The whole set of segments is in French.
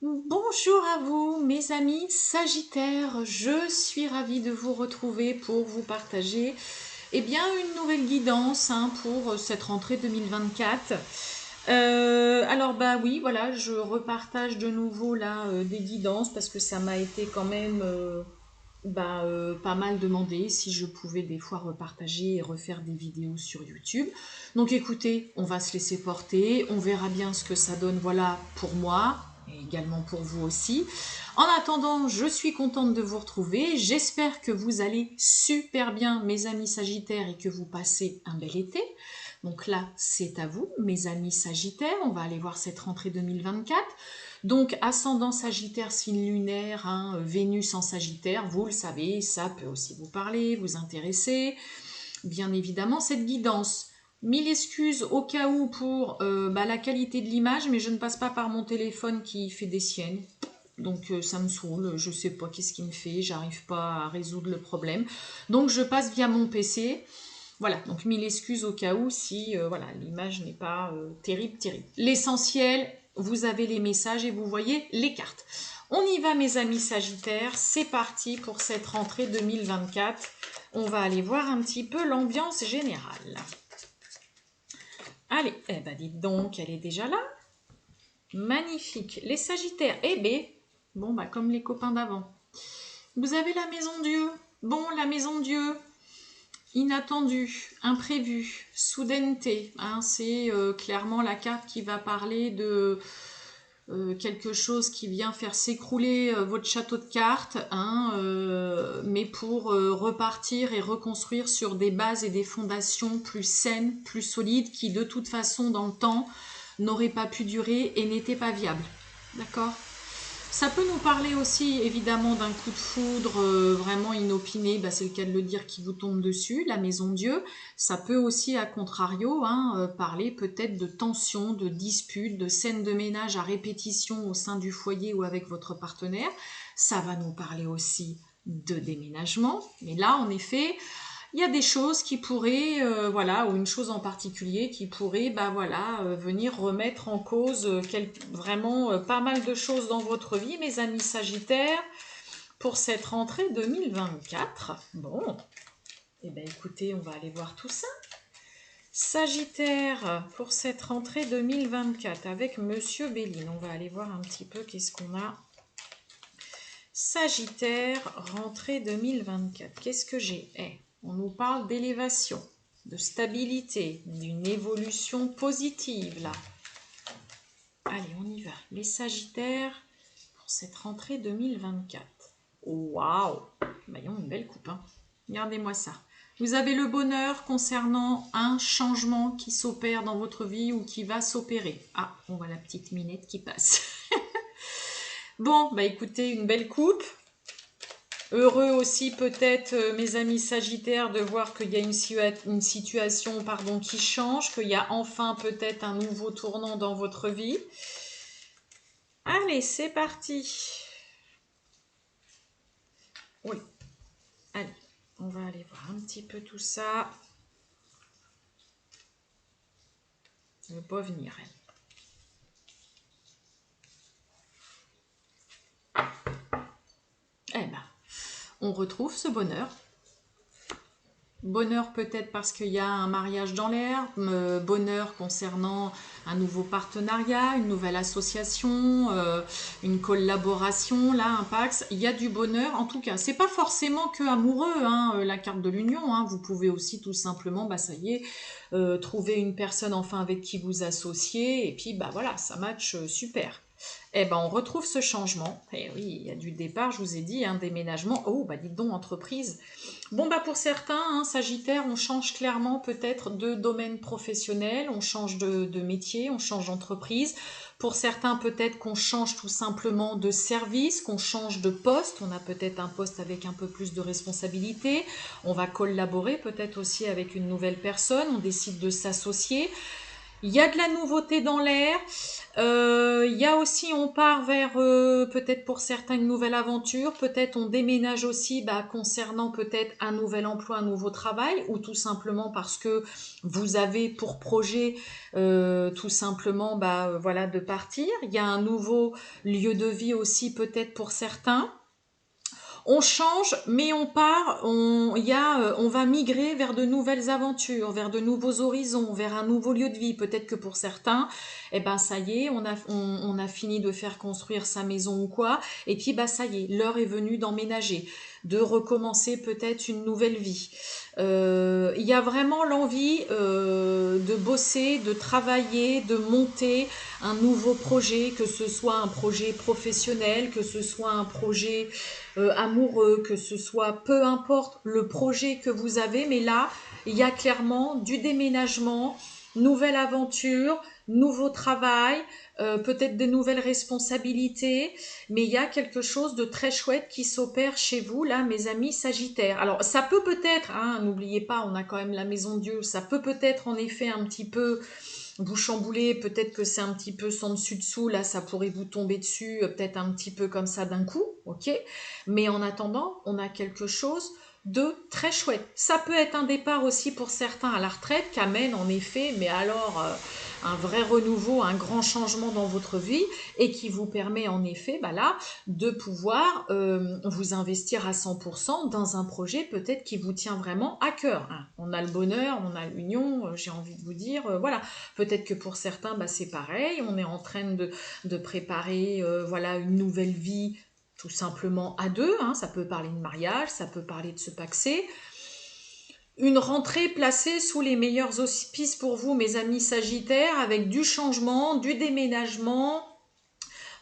Bonjour à vous, mes amis Sagittaires. Je suis ravie de vous retrouver pour vous partager une nouvelle guidance pour cette rentrée 2024. Alors bah oui, voilà, je repartage de nouveau là des guidances parce que ça m'a été quand même pas mal demandé si je pouvais des fois repartager et refaire des vidéos sur YouTube. Donc écoutez, on va se laisser porter, on verra bien ce que ça donne, voilà, pour moi et également pour vous aussi. En attendant, je suis contente de vous retrouver. J'espère que vous allez super bien, mes amis Sagittaires, et que vous passez un bel été. Donc là, c'est à vous, mes amis Sagittaires. On va aller voir cette rentrée 2024. Donc, ascendant Sagittaire, signe lunaire, Vénus en Sagittaire, vous le savez, ça peut aussi vous parler, vous intéresser. Bien évidemment, cette guidance. Mille excuses au cas où pour la qualité de l'image, mais je ne passe pas par mon téléphone qui fait des siennes. Donc ça me saoule, je sais pas qu'est-ce qui me fait, j'arrive pas à résoudre le problème. Donc je passe via mon PC. Voilà, donc mille excuses au cas où si l'image n'est pas terrible. L'essentiel, vous avez les messages et vous voyez les cartes. On y va mes amis Sagittaires, c'est parti pour cette rentrée 2024. On va aller voir un petit peu l'ambiance générale. Allez, dites donc, elle est déjà là. Magnifique. Les Sagittaires, comme les copains d'avant. Vous avez la maison Dieu. Bon, la maison Dieu, inattendu, imprévu, soudaineté. C'est clairement la carte qui va parler de quelque chose qui vient faire s'écrouler votre château de cartes, mais pour repartir et reconstruire sur des bases et des fondations plus saines, plus solides, qui de toute façon dans le temps n'auraient pas pu durer et n'étaient pas viables. D'accord ? Ça peut nous parler aussi évidemment d'un coup de foudre vraiment inopiné, c'est le cas de le dire, qui vous tombe dessus, la maison Dieu. Ça peut aussi, à contrario, parler peut-être de tensions, de disputes, de scènes de ménage à répétition au sein du foyer ou avec votre partenaire. Ça va nous parler aussi de déménagement. Mais là, en effet, il y a des choses qui pourraient, ou une chose en particulier qui pourrait, venir remettre en cause vraiment pas mal de choses dans votre vie, mes amis Sagittaires, pour cette rentrée 2024. Bon, écoutez, on va aller voir tout ça. Sagittaire, pour cette rentrée 2024, avec Monsieur Béline, on va aller voir un petit peu qu'est-ce qu'on a. Sagittaire, rentrée 2024, qu'est-ce que j'ai ? On nous parle d'élévation, de stabilité, d'une évolution positive, là. Allez, on y va. Les Sagittaires, pour cette rentrée 2024. Waouh! Voyons, une belle coupe, Regardez-moi ça. Vous avez le bonheur concernant un changement qui s'opère dans votre vie ou qui va s'opérer. Ah, on voit la petite minette qui passe. Bon, écoutez, une belle coupe. Heureux aussi peut-être, mes amis Sagittaires, de voir qu'il y a une situation qui change, qu'il y a enfin peut-être un nouveau tournant dans votre vie. Allez, c'est parti. Oui, allez, on va aller voir un petit peu tout ça. Elle ne veut pas venir, elle. On retrouve ce bonheur. Bonheur peut-être parce qu'il y a un mariage dans l'air, bonheur concernant un nouveau partenariat, une nouvelle association, une collaboration, là, un Pax. Il y a du bonheur, en tout cas. C'est pas forcément que amoureux, la carte de l'union. Vous pouvez aussi tout simplement, ça y est, trouver une personne enfin avec qui vous associer, et puis voilà, ça match super. On retrouve ce changement. Et oui, il y a du départ, je vous ai dit, déménagement. Oh, dites donc, entreprise. Bon, pour certains, Sagittaire, on change clairement peut-être de domaine professionnel, on change de métier, on change d'entreprise. Pour certains, peut-être qu'on change tout simplement de service, qu'on change de poste. On a peut-être un poste avec un peu plus de responsabilité. On va collaborer peut-être aussi avec une nouvelle personne. On décide de s'associer. Il y a de la nouveauté dans l'air. Il y a aussi, on part vers peut-être pour certains une nouvelle aventure. Peut-être on déménage aussi concernant peut-être un nouvel emploi, un nouveau travail, ou tout simplement parce que vous avez pour projet tout simplement voilà, de partir. Il y a un nouveau lieu de vie aussi peut-être pour certains. On change, mais on part, on va migrer vers de nouvelles aventures, vers de nouveaux horizons, vers un nouveau lieu de vie. Peut-être que pour certains, eh ben ça y est, on a fini de faire construire sa maison ou quoi, et puis ça y est, l'heure est venue d'emménager, de recommencer peut-être une nouvelle vie. Il y a vraiment l'envie de bosser, de travailler, de monter un nouveau projet, que ce soit un projet professionnel, que ce soit un projet amoureux, que ce soit peu importe le projet que vous avez, mais là, il y a clairement du déménagement, nouvelle aventure, nouveau travail, peut-être de nouvelles responsabilités, mais il y a quelque chose de très chouette qui s'opère chez vous, là, mes amis Sagittaires. Alors, ça peut peut-être, hein, n'oubliez pas, on a quand même la maison de Dieu, ça peut peut-être en effet un petit peu vous chambouler, peut-être que c'est un petit peu sans dessus-dessous, là, ça pourrait vous tomber dessus, peut-être un petit peu comme ça d'un coup, ok? Mais en attendant, on a quelque chose de très chouette. Ça peut être un départ aussi pour certains à la retraite, qu'amène en effet, mais alors un vrai renouveau, un grand changement dans votre vie, et qui vous permet en effet, là, de pouvoir vous investir à 100% dans un projet peut-être qui vous tient vraiment à cœur, hein. On a le bonheur, on a l'union, j'ai envie de vous dire, voilà. Peut-être que pour certains, c'est pareil, on est en train de préparer voilà, une nouvelle vie tout simplement à deux, hein. Ça peut parler de mariage, ça peut parler de se paxer. Une rentrée placée sous les meilleurs auspices pour vous, mes amis Sagittaires, avec du changement, du déménagement,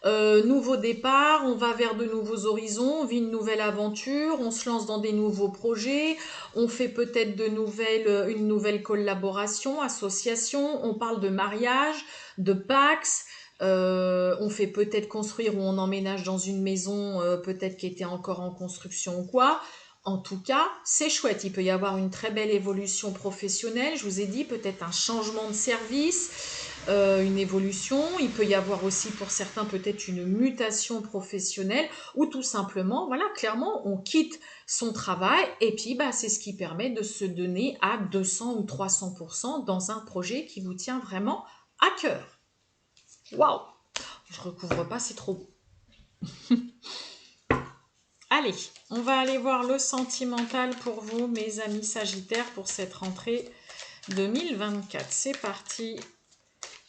nouveau départ, on va vers de nouveaux horizons, on vit une nouvelle aventure, on se lance dans des nouveaux projets, on fait peut-être une nouvelle collaboration, association, on parle de mariage, de Pax, on fait peut-être construire ou on emménage dans une maison peut-être qui était encore en construction ou quoi. En tout cas, c'est chouette. Il peut y avoir une très belle évolution professionnelle. Je vous ai dit peut-être un changement de service, une évolution. Il peut y avoir aussi pour certains peut-être une mutation professionnelle ou tout simplement, voilà, clairement, on quitte son travail et puis c'est ce qui permet de se donner à 200 ou 300% dans un projet qui vous tient vraiment à cœur. Waouh! Je recouvre pas, c'est trop beau. Allez, on va aller voir le sentimental pour vous, mes amis Sagittaires, pour cette rentrée 2024. C'est parti.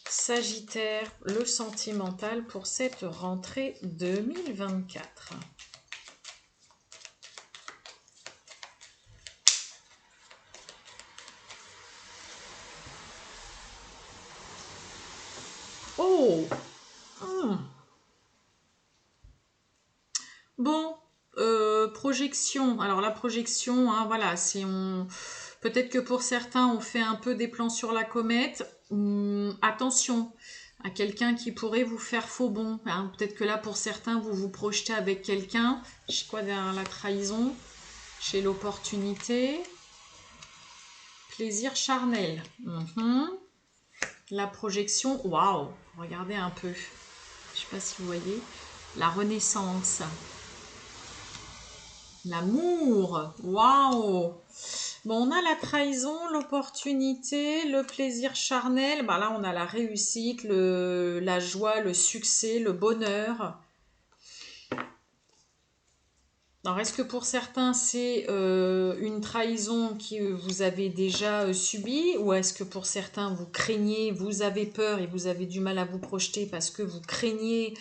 Sagittaire, le sentimental pour cette rentrée 2024. Oh! Bon, projection. Alors la projection, hein, voilà, peut-être que pour certains, on fait un peu des plans sur la comète. Attention à quelqu'un qui pourrait vous faire faux bond, hein. Peut-être que là, pour certains, vous vous projetez avec quelqu'un. Chez quoi derrière la trahison? Chez l'opportunité. Plaisir charnel. La projection, waouh, regardez un peu. Je sais pas si vous voyez. La renaissance. L'amour, waouh! Bon, on a la trahison, l'opportunité, le plaisir charnel. Là, on a la réussite, la joie, le succès, le bonheur. Alors, est-ce que pour certains, c'est une trahison que vous avez déjà subie, ou est-ce que pour certains, vous craignez, vous avez peur et vous avez du mal à vous projeter parce que vous craignez,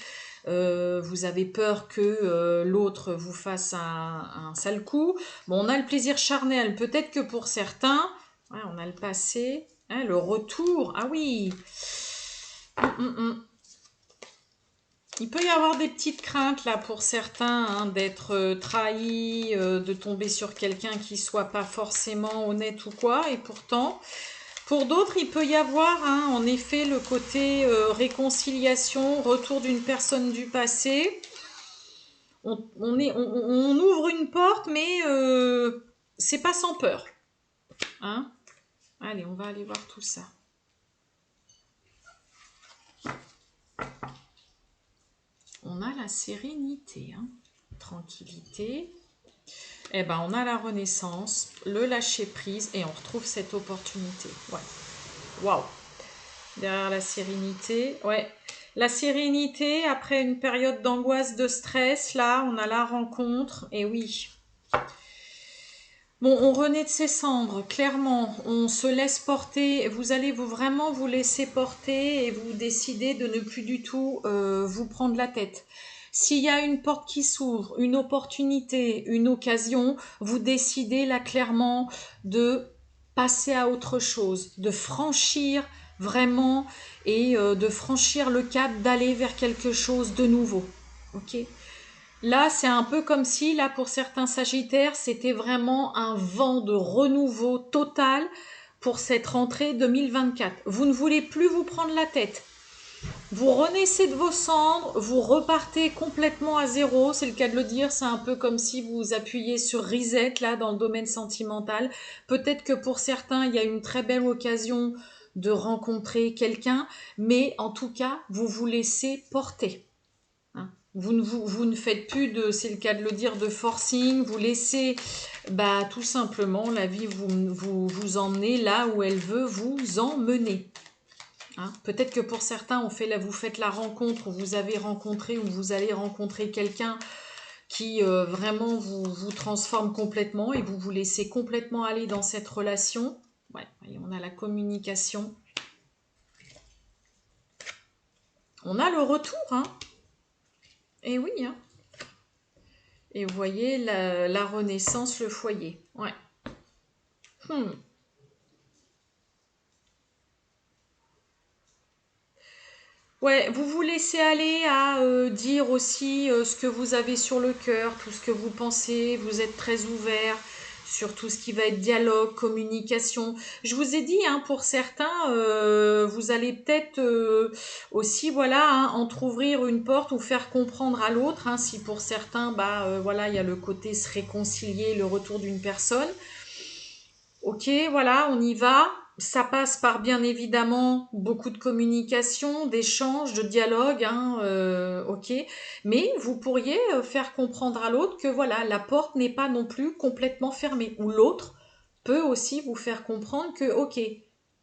vous avez peur que l'autre vous fasse un sale coup? Bon, on a le plaisir charnel, peut-être que pour certains, ouais, on a le passé, hein, le retour, ah oui. Il peut y avoir des petites craintes là pour certains, hein, d'être trahi, de tomber sur quelqu'un qui soit pas forcément honnête ou quoi. Et pourtant, pour d'autres, il peut y avoir, hein, en effet, le côté réconciliation, retour d'une personne du passé. On ouvre une porte, mais c'est pas sans peur, hein. Allez, on va aller voir tout ça. On a la sérénité, hein. Tranquillité. Eh ben, on a la renaissance, le lâcher prise et on retrouve cette opportunité. Ouais. Waouh. Derrière la sérénité, ouais. La sérénité, après une période d'angoisse, de stress, là, on a la rencontre. Et oui. Bon, on renaît de ses cendres, clairement. On se laisse porter. Vous allez vraiment vous laisser porter et vous décider de ne plus du tout vous prendre la tête. S'il y a une porte qui s'ouvre, une opportunité, une occasion, vous décidez là clairement de passer à autre chose, de franchir vraiment et de franchir le cap, d'aller vers quelque chose de nouveau. Ok ? Là, c'est un peu comme si, là, pour certains sagittaires, c'était vraiment un vent de renouveau total pour cette rentrée 2024. Vous ne voulez plus vous prendre la tête. Vous renaissez de vos cendres, vous repartez complètement à zéro, c'est le cas de le dire, c'est un peu comme si vous appuyez sur reset, là, dans le domaine sentimental. Peut-être que pour certains, il y a une très belle occasion de rencontrer quelqu'un, mais en tout cas, vous vous laissez porter. Vous ne faites plus de, c'est le cas de le dire, de forcing, vous laissez tout simplement la vie vous emmener là où elle veut vous emmener. Hein, peut-être que pour certains, vous faites la rencontre, vous avez rencontré ou vous allez rencontrer quelqu'un qui vraiment vous transforme complètement et vous vous laissez complètement aller dans cette relation. Ouais, voyez, on a la communication. On a le retour, hein. Et oui, hein. Et vous voyez la renaissance, le foyer. Ouais. Ouais, vous vous laissez aller à dire aussi ce que vous avez sur le cœur, tout ce que vous pensez. Vous êtes très ouvert sur tout ce qui va être dialogue, communication. Je vous ai dit, hein, pour certains, vous allez peut-être aussi, voilà, hein, entrouvrir une porte ou faire comprendre à l'autre. Hein, si pour certains, voilà, il y a le côté se réconcilier, le retour d'une personne. Ok, voilà, on y va. Ça passe par bien évidemment beaucoup de communication, d'échanges, de dialogue, hein, ok. Mais vous pourriez faire comprendre à l'autre que voilà, la porte n'est pas non plus complètement fermée. Ou l'autre peut aussi vous faire comprendre que ok,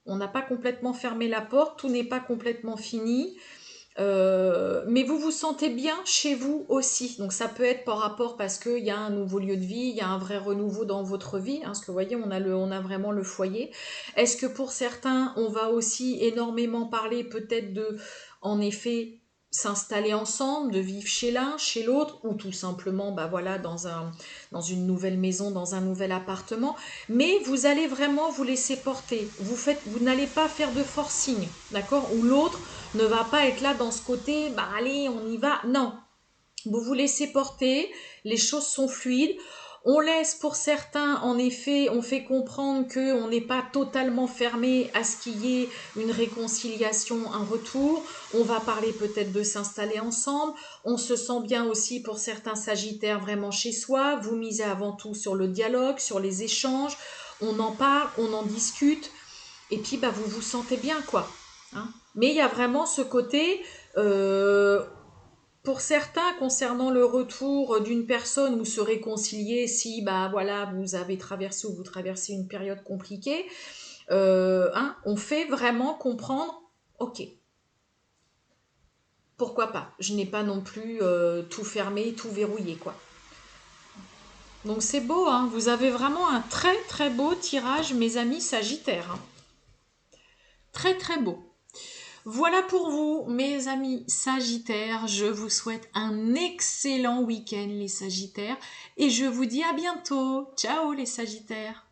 on n'a pas complètement fermé la porte, tout n'est pas complètement fini. Mais vous vous sentez bien chez vous aussi. Donc ça peut être par rapport parce qu'il y a un nouveau lieu de vie, il y a un vrai renouveau dans votre vie. Hein, parce que vous voyez, on a vraiment le foyer. Est-ce que pour certains, on va aussi énormément parler peut-être de, en effet, s'installer ensemble, de vivre chez l'un, chez l'autre, ou tout simplement, voilà, dans une nouvelle maison, dans un nouvel appartement. Mais vous allez vraiment vous laisser porter. Vous n'allez pas faire de forcing, d'accord? Ou l'autre ne va pas être là dans ce côté, allez, on y va. Non, vous vous laissez porter, les choses sont fluides. On laisse pour certains, en effet, on fait comprendre qu'on n'est pas totalement fermé à ce qu'il y ait une réconciliation, un retour. On va parler peut-être de s'installer ensemble. On se sent bien aussi pour certains sagittaires vraiment chez soi. Vous misez avant tout sur le dialogue, sur les échanges. On en parle, on en discute. Et puis, vous vous sentez bien, quoi. Hein. Mais il y a vraiment ce côté, pour certains, concernant le retour d'une personne ou se réconcilier si voilà, vous avez traversé ou vous traversez une période compliquée, on fait vraiment comprendre, ok, pourquoi pas, je n'ai pas non plus tout fermé, tout verrouillé, quoi. Donc c'est beau, hein, vous avez vraiment un très très beau tirage, mes amis sagittaires. Hein. Très très beau. Voilà pour vous, mes amis sagittaires. Je vous souhaite un excellent week-end, les sagittaires. Et je vous dis à bientôt. Ciao, les sagittaires.